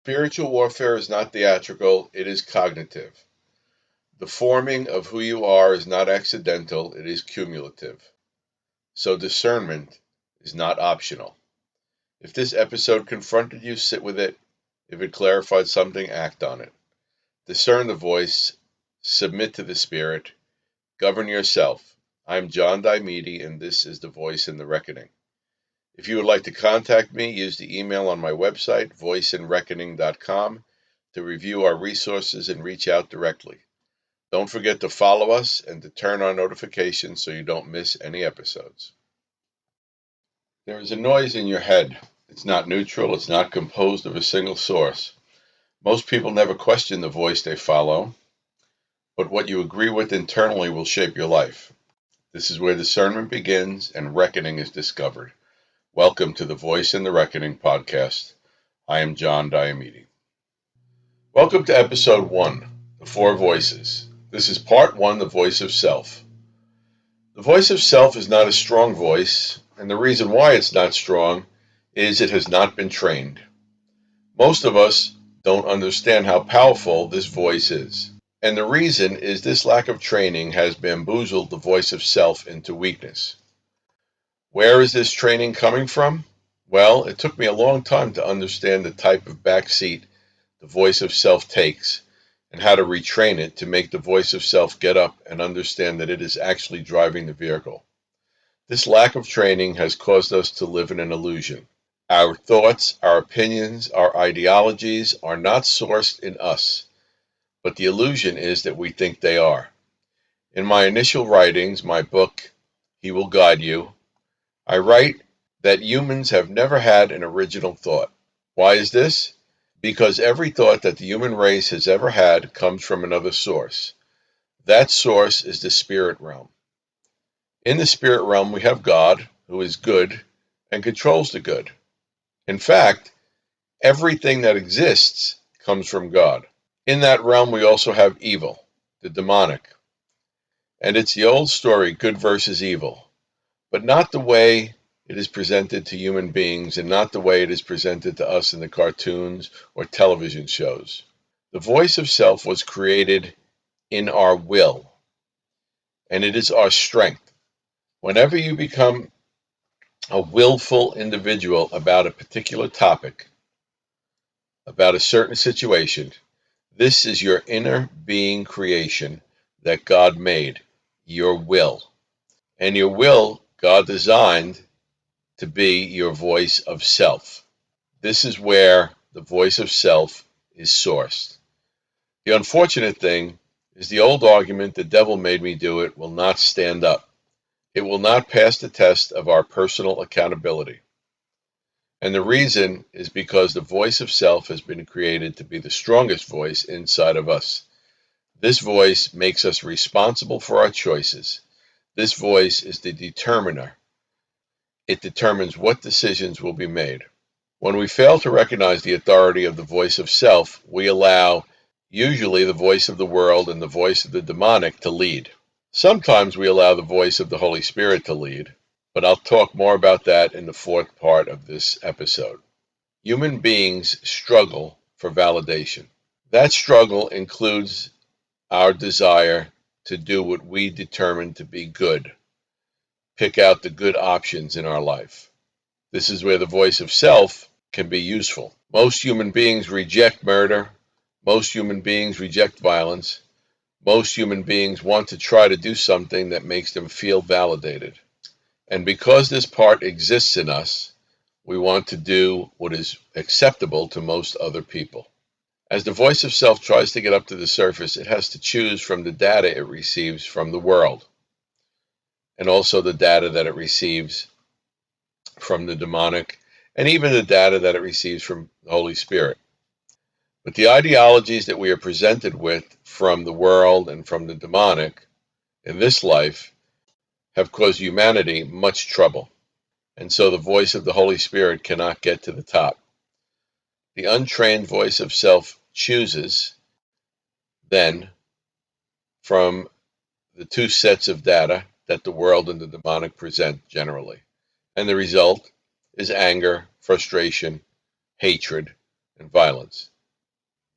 Spiritual warfare is not theatrical, it is cognitive. The forming of who you are is not accidental, it is cumulative. So discernment is not optional. If this episode confronted you, sit with it. If it clarified something, act on it. Discern the voice, submit to the Spirit, govern yourself. I'm John Diomede, and this is The Voice in the Reckoning. If you would like to contact me, use the email on my website, voiceinreckoning.com, to review our resources and reach out directly. Don't forget to follow us and to turn on notifications so you don't miss any episodes. There is a noise in your head. It's not neutral. It's not composed of a single source. Most people never question the voice they follow, but what you agree with internally will shape your life. This is where discernment begins and reckoning is discovered. Welcome to the Voice in the Reckoning podcast. I am John Diomede. Welcome to episode 1, The Four Voices. This is part 1, The Voice of Self. The voice of self is not a strong voice, and the reason why it's not strong is it has not been trained. Most of us don't understand how powerful this voice is. And the reason is this lack of training has bamboozled the voice of self into weakness. Where is this training coming from? Well, it took me a long time to understand the type of backseat the voice of self takes and how to retrain it to make the voice of self get up and understand that it is actually driving the vehicle. This lack of training has caused us to live in an illusion. Our thoughts, our opinions, our ideologies are not sourced in us, but the illusion is that we think they are. In my initial writings, my book, He Will Guide You, I write that humans have never had an original thought. Why is this? Because every thought that the human race has ever had comes from another source. That source is the spirit realm. In the spirit realm, we have God, who is good and controls the good. In fact, everything that exists comes from God. In that realm, we also have evil, the demonic. And it's the old story, good versus evil, but not the way it is presented to human beings and not the way it is presented to us in the cartoons or television shows. The voice of self was created in our will, and it is our strength. Whenever you become a willful individual about a particular topic, about a certain situation, this is your inner being creation that God made, your will. And your will, God designed to be your voice of self. This is where the voice of self is sourced. The unfortunate thing is the old argument, the devil made me do it, will not stand up. It will not pass the test of our personal accountability. And the reason is because the voice of self has been created to be the strongest voice inside of us. This voice makes us responsible for our choices. This voice is the determiner. It determines what decisions will be made. When we fail to recognize the authority of the voice of self, we allow usually the voice of the world and the voice of the demonic to lead. Sometimes we allow the voice of the Holy Spirit to lead, but I'll talk more about that in the fourth part of this episode. Human beings struggle for validation. That struggle includes our desire to do what we determine to be good. Pick out the good options in our life. This is where the voice of self can be useful. Most human beings reject murder. Most human beings reject violence. Most human beings want to try to do something that makes them feel validated. And because this part exists in us, we want to do what is acceptable to most other people. As the voice of self tries to get up to the surface, it has to choose from the data it receives from the world, and also the data that it receives from the demonic, and even the data that it receives from the Holy Spirit. But the ideologies that we are presented with from the world and from the demonic in this life have caused humanity much trouble. And so the voice of the Holy Spirit cannot get to the top. The untrained voice of self chooses then from the two sets of data that the world and the demonic present generally. And the result is anger, frustration, hatred, and violence.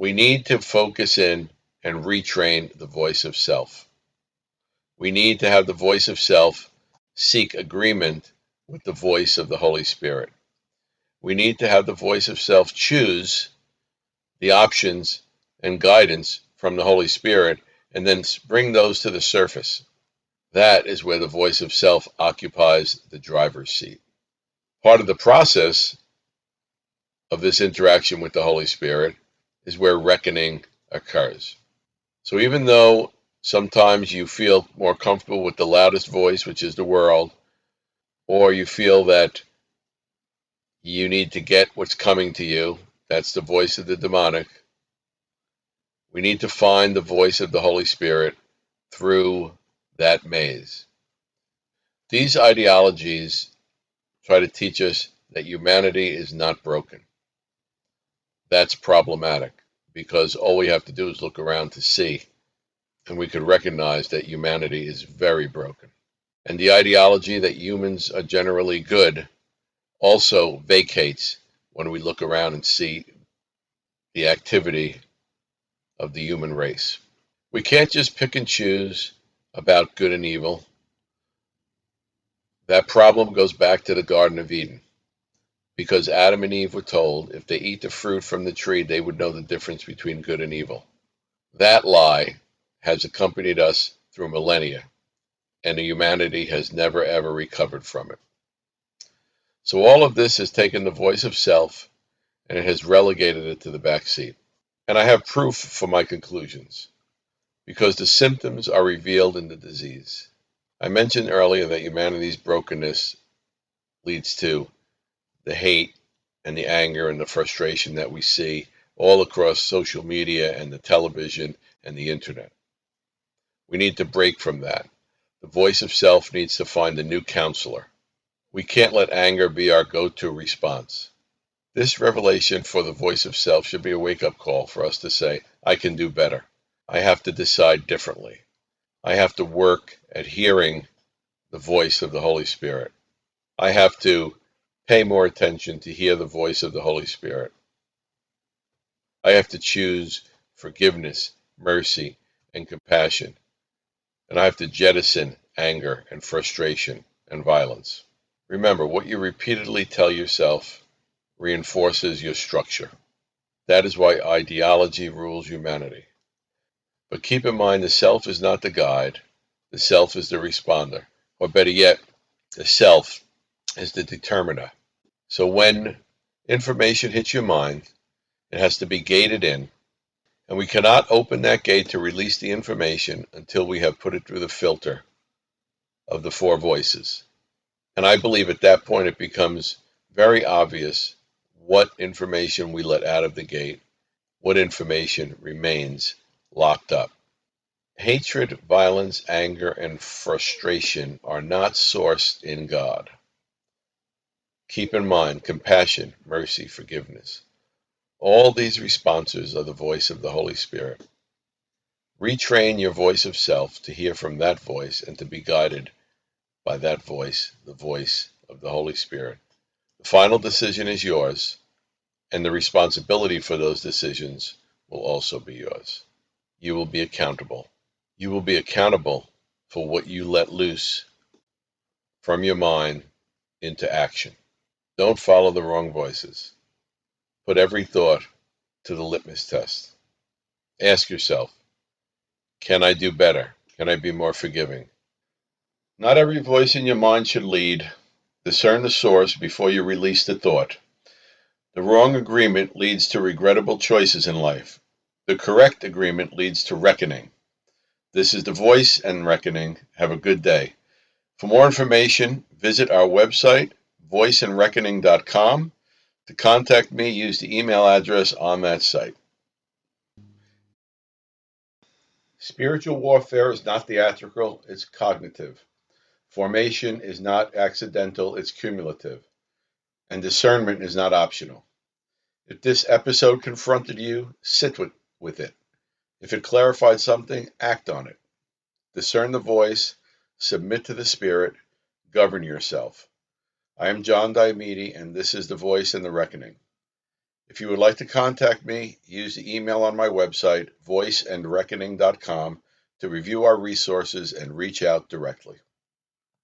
We need to focus in and retrain the voice of self. We need to have the voice of self seek agreement with the voice of the Holy Spirit. We need to have the voice of self choose the options and guidance from the Holy Spirit and then bring those to the surface. That is where the voice of self occupies the driver's seat. Part of the process of this interaction with the Holy Spirit is where reckoning occurs. So even though sometimes you feel more comfortable with the loudest voice, which is the world, or you feel that you need to get what's coming to you, that's the voice of the demonic, we need to find the voice of the Holy Spirit through that maze. These ideologies try to teach us that humanity is not broken. That's problematic because all we have to do is look around to see, and we could recognize that humanity is very broken. And the ideology that humans are generally good also vacates when we look around and see the activity of the human race. We can't just pick and choose about good and evil. That problem goes back to the Garden of Eden, because Adam and Eve were told if they eat the fruit from the tree, they would know the difference between good and evil. That lie has accompanied us through millennia, and humanity has never ever recovered from it. So all of this has taken the voice of self and it has relegated it to the back seat. And I have proof for my conclusions, because the symptoms are revealed in the disease. I mentioned earlier that humanity's brokenness leads to the hate and the anger and the frustration that we see all across social media and the television and the internet. We need to break from that. The voice of self needs to find a new counselor. We can't let anger be our go-to response. This revelation for the voice of self should be a wake-up call for us to say, I can do better. I have to decide differently. I have to work at hearing the voice of the Holy Spirit. I have to pay more attention to hear the voice of the Holy Spirit. I have to choose forgiveness, mercy, and compassion. And I have to jettison anger and frustration and violence. Remember, what you repeatedly tell yourself reinforces your structure. That is why ideology rules humanity. But keep in mind, the self is not the guide. The self is the responder. Or better yet, the self is the determiner. So when information hits your mind, it has to be gated in. And we cannot open that gate to release the information until we have put it through the filter of the four voices. And I believe at that point it becomes very obvious what information we let out of the gate, what information remains locked up. Hatred, violence, anger, and frustration are not sourced in God. Keep in mind compassion, mercy, forgiveness. All these responses are the voice of the Holy Spirit. Retrain your voice of self to hear from that voice and to be guided by that voice, the voice of the Holy Spirit. The final decision is yours, and the responsibility for those decisions will also be yours. You will be accountable. You will be accountable for what you let loose from your mind into action. Don't follow the wrong voices. Put every thought to the litmus test. Ask yourself, can I do better? Can I be more forgiving? Not every voice in your mind should lead. Discern the source before you release the thought. The wrong agreement leads to regrettable choices in life. The correct agreement leads to reckoning. This is The Voice and Reckoning. Have a good day. For more information, visit our website, voiceandreckoning.com. To contact me, use the email address on that site. Spiritual warfare is not theatrical, it's cognitive. Formation is not accidental, it's cumulative. And discernment is not optional. If this episode confronted you, sit with it. If it clarified something, act on it. Discern the voice, submit to the Spirit, govern yourself. I am John Diomede, and this is The Voice and the Reckoning. If you would like to contact me, use the email on my website, voiceandreckoning.com, to review our resources and reach out directly.